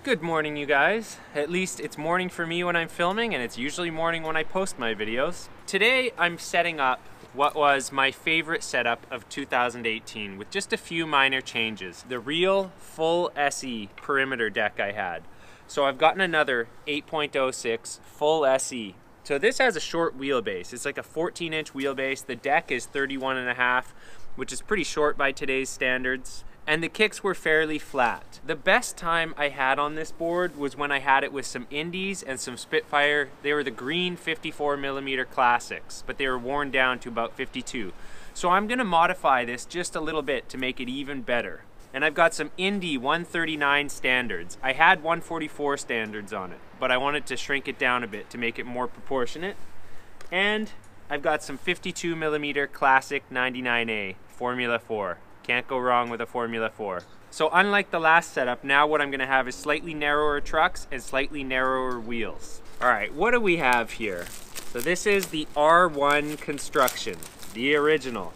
Good morning, you guys. At least it's morning for me when I'm filming, and it's usually morning when I post my videos. Today I'm setting up what was my favorite setup of 2018 with just a few minor changes. The real full SE perimeter deck I had. So I've gotten another 8.06 full SE. So this has a short wheelbase. It's like a 14-inch wheelbase. The deck is 31.5, which is pretty short by today's standards. And the kicks were fairly flat. The best time I had on this board was when I had it with some Indies and some Spitfire. They were the green 54mm classics, but they were worn down to about 52. So I'm gonna modify this just a little bit to make it even better. And I've got some Indy 139 standards. I had 144 standards on it, but I wanted to shrink it down a bit to make it more proportionate. And I've got some 52mm classic 99A Formula 4. Can't go wrong with a Formula 4. So unlike the last setup, now what I'm gonna have is slightly narrower trucks and slightly narrower wheels. All right, what do we have here? So this is the R1 construction, the original.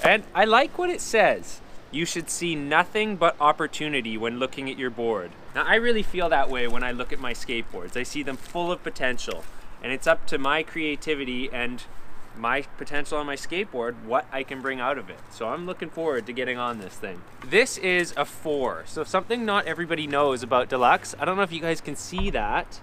And I like what it says. You should see nothing but opportunity when looking at your board. Now I really feel that way when I look at my skateboards. I see them full of potential, and it's up to my creativity and my potential on my skateboard, what I can bring out of it. So I'm looking forward to getting on this thing. This is a 4. So something not everybody knows about Deluxe. I don't know if you guys can see that.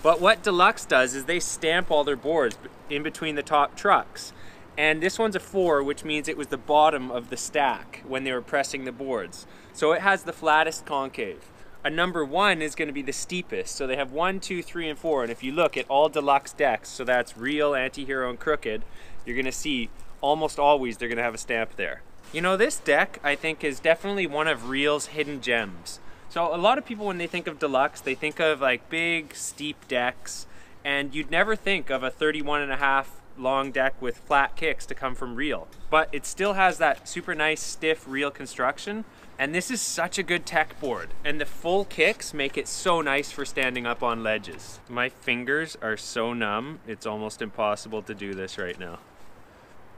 But what Deluxe does is they stamp all their boards in between the top trucks. And this one's a 4, which means it was the bottom of the stack when they were pressing the boards. So it has the flattest concave. A number 1 is going to be the steepest. So they have 1, 2, 3, and 4. And if you look at all Deluxe decks, so that's real, anti-hero, and crooked, you're going to see almost always they're going to have a stamp there. You know, this deck I think is definitely one of Real's hidden gems. So a lot of people, when they think of Deluxe, they think of like big steep decks, and you'd never think of a 31.5 long deck with flat kicks to come from Real. But it still has that super nice stiff Real construction. And this is such a good tech board, and the full kicks make it so nice for standing up on ledges. My fingers are so numb, it's almost impossible to do this right now.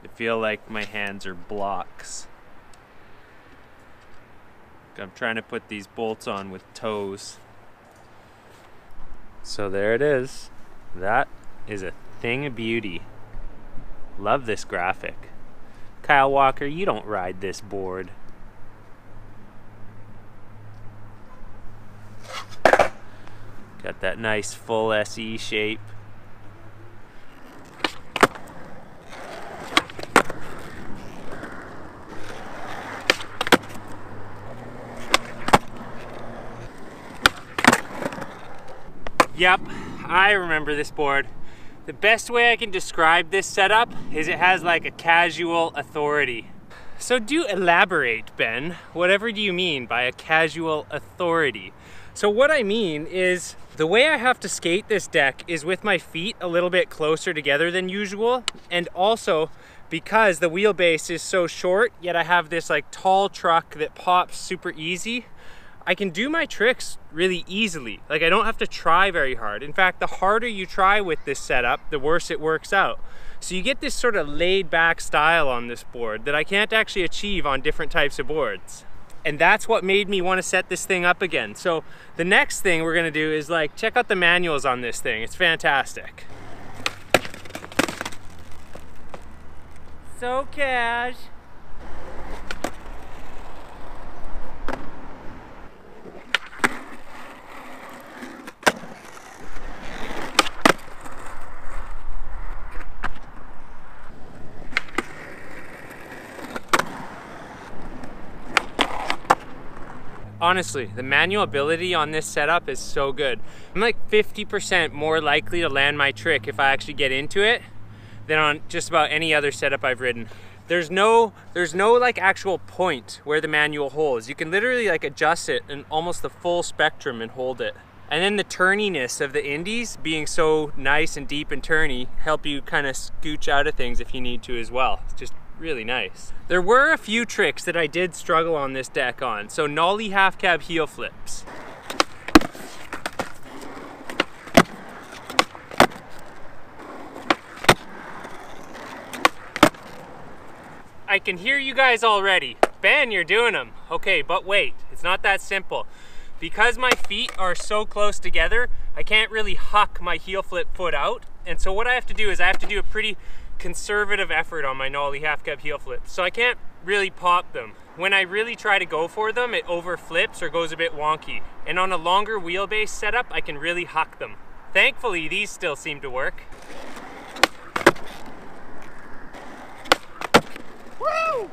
I feel like my hands are blocks. I'm trying to put these bolts on with toes. So there it is. That is a thing of beauty. Love this graphic. Kyle Walker, you don't ride this board. Got that nice full SE shape. Yep, I remember this board. The best way I can describe this setup is it has like a casual authority. So do elaborate, Ben. Whatever do you mean by a casual authority? So what I mean is the way I have to skate this deck is with my feet a little bit closer together than usual, and also because the wheelbase is so short, yet I have this like tall truck that pops super easy, I can do my tricks really easily. Like I don't have to try very hard. In fact, the harder you try with this setup, the worse it works out. So you get this sort of laid back style on this board that I can't actually achieve on different types of boards. And that's what made me want to set this thing up again. So the next thing we're gonna do is like check out the manuals on this thing. It's fantastic. So cash. Honestly, the manual ability on this setup is so good. I'm like 50% more likely to land my trick if I actually get into it than on just about any other setup I've ridden. There's no like actual point where the manual holds. You can literally like adjust it in almost the full spectrum and hold it. And then the turniness of the Indies being so nice and deep and turny help you kind of scooch out of things if you need to as well. It's just really nice. There were a few tricks that I did struggle on this deck on. So nollie half cab heel flips. I can hear you guys already. Ben, you're doing them. Okay, but wait, it's not that simple. Because my feet are so close together, I can't really huck my heel flip foot out. And so what I have to do is I have to do a pretty conservative effort on my nollie half cab heel flips. So I can't really pop them. When I really try to go for them, it over flips or goes a bit wonky. And on a longer wheelbase setup, I can really huck them. Thankfully, these still seem to work. Woo!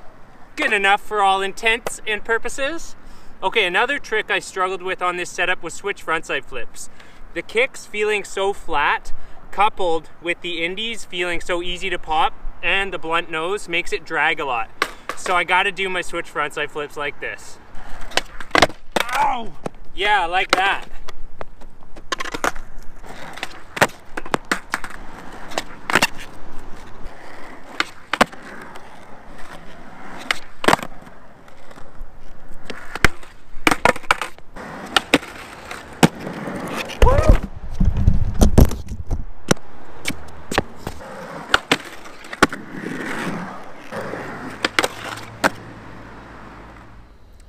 Good enough for all intents and purposes. Okay, another trick I struggled with on this setup was switch frontside flips. The kicks feeling so flat, coupled with the indies feeling so easy to pop, and the blunt nose makes it drag a lot. So I gotta do my switch frontside flips like this. Ow! Yeah, like that.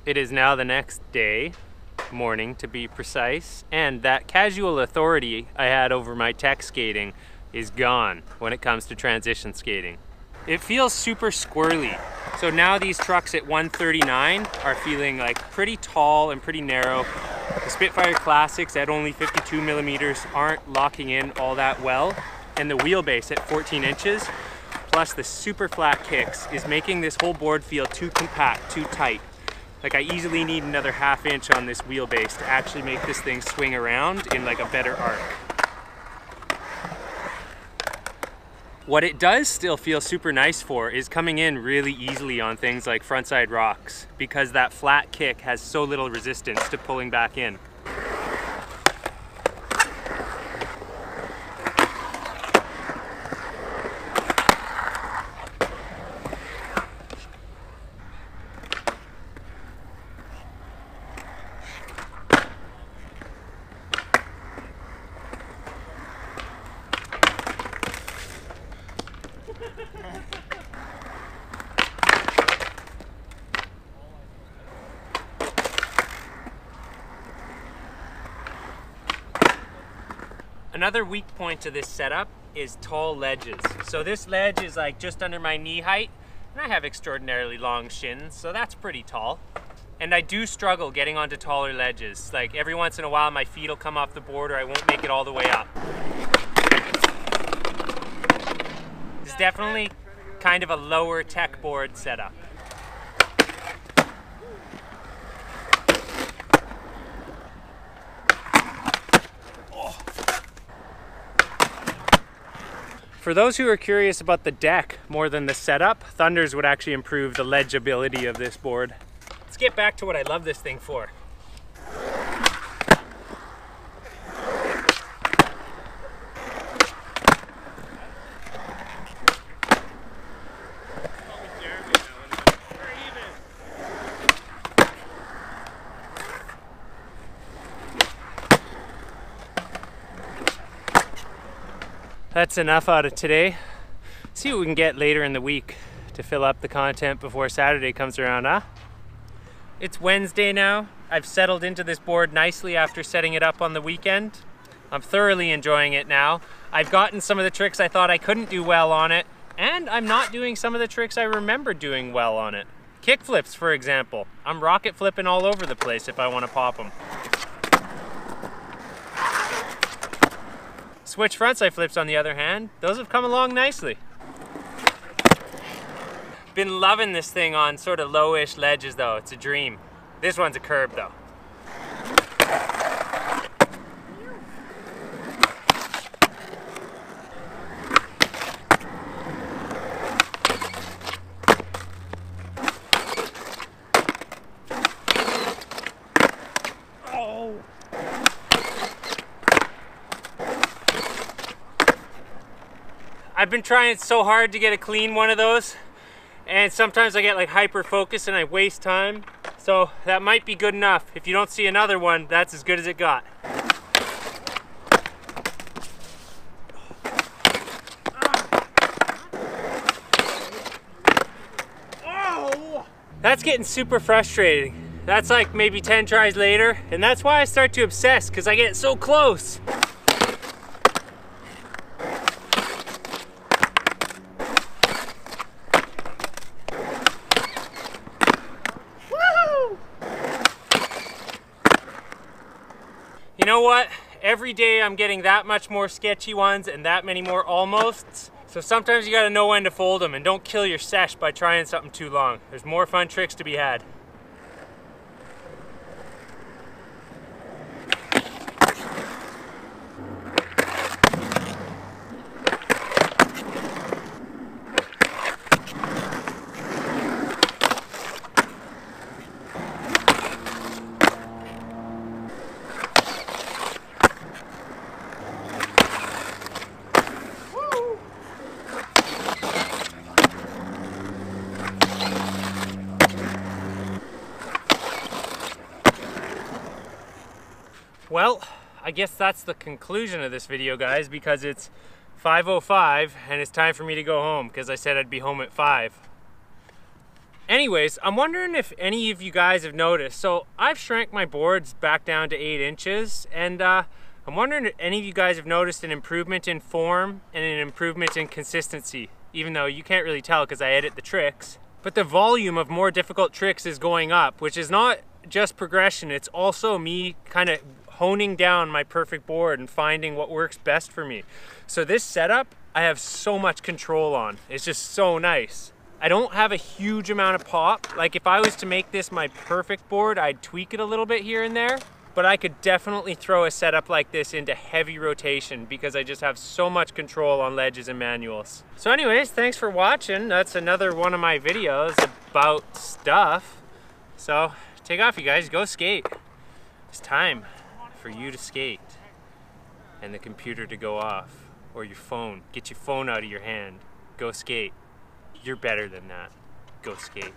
It is now the next day, morning to be precise, and that casual authority I had over my tech skating is gone when it comes to transition skating. It feels super squirrely. So now these trucks at 139 are feeling like pretty tall and pretty narrow. The Spitfire Classics at only 52 millimeters aren't locking in all that well, and the wheelbase at 14 inches, plus the super flat kicks, is making this whole board feel too compact, too tight. Like I easily need another ½ inch on this wheelbase to actually make this thing swing around in like a better arc. What it does still feel super nice for is coming in really easily on things like frontside rocks, because that flat kick has so little resistance to pulling back in. Another weak point to this setup is tall ledges. So this ledge is like just under my knee height, and I have extraordinarily long shins, so that's pretty tall. And I do struggle getting onto taller ledges. Like every once in a while my feet will come off the board or I won't make it all the way up. It's definitely kind of a lower tech board setup. For those who are curious about the deck more than the setup, Thunders would actually improve the ledgeability of this board. Let's get back to what I love this thing for. That's enough out of today. See what we can get later in the week to fill up the content before Saturday comes around, huh? It's Wednesday now. I've settled into this board nicely after setting it up on the weekend. I'm thoroughly enjoying it now. I've gotten some of the tricks I thought I couldn't do well on it, and I'm not doing some of the tricks I remember doing well on it. Kick flips, for example. I'm rocket flipping all over the place if I want to pop them. Switch frontside flips, on the other hand, those have come along nicely. Been loving this thing on sort of lowish ledges though, it's a dream. This one's a curb though. I've been trying so hard to get a clean one of those, and sometimes I get like hyper focused and I waste time. So that might be good enough. If you don't see another one, that's as good as it got. That's getting super frustrating. That's like maybe 10 tries later, and that's why I start to obsess, because I get so close. Woo! You know what? Every day I'm getting that much more sketchy ones and that many more almosts. So sometimes you gotta know when to fold them, and don't kill your sesh by trying something too long. There's more fun tricks to be had. Well, I guess that's the conclusion of this video, guys, because it's 5:05 and it's time for me to go home, because I said I'd be home at 5. Anyways, I'm wondering if any of you guys have noticed. So I've shrank my boards back down to 8 inches, and I'm wondering if any of you guys have noticed an improvement in form and an improvement in consistency, even though you can't really tell because I edit the tricks. But the volume of more difficult tricks is going up, which is not just progression, it's also me kind of honing down my perfect board and finding what works best for me. So this setup, I have so much control on. It's just so nice. I don't have a huge amount of pop. Like if I was to make this my perfect board, I'd tweak it a little bit here and there, but I could definitely throw a setup like this into heavy rotation because I just have so much control on ledges and manuals. So anyways, thanks for watching. That's another one of my videos about stuff. So take off, you guys, go skate. It's time for you to skate and the computer to go off, or your phone. Get your phone out of your hand. Go skate. You're better than that. Go skate.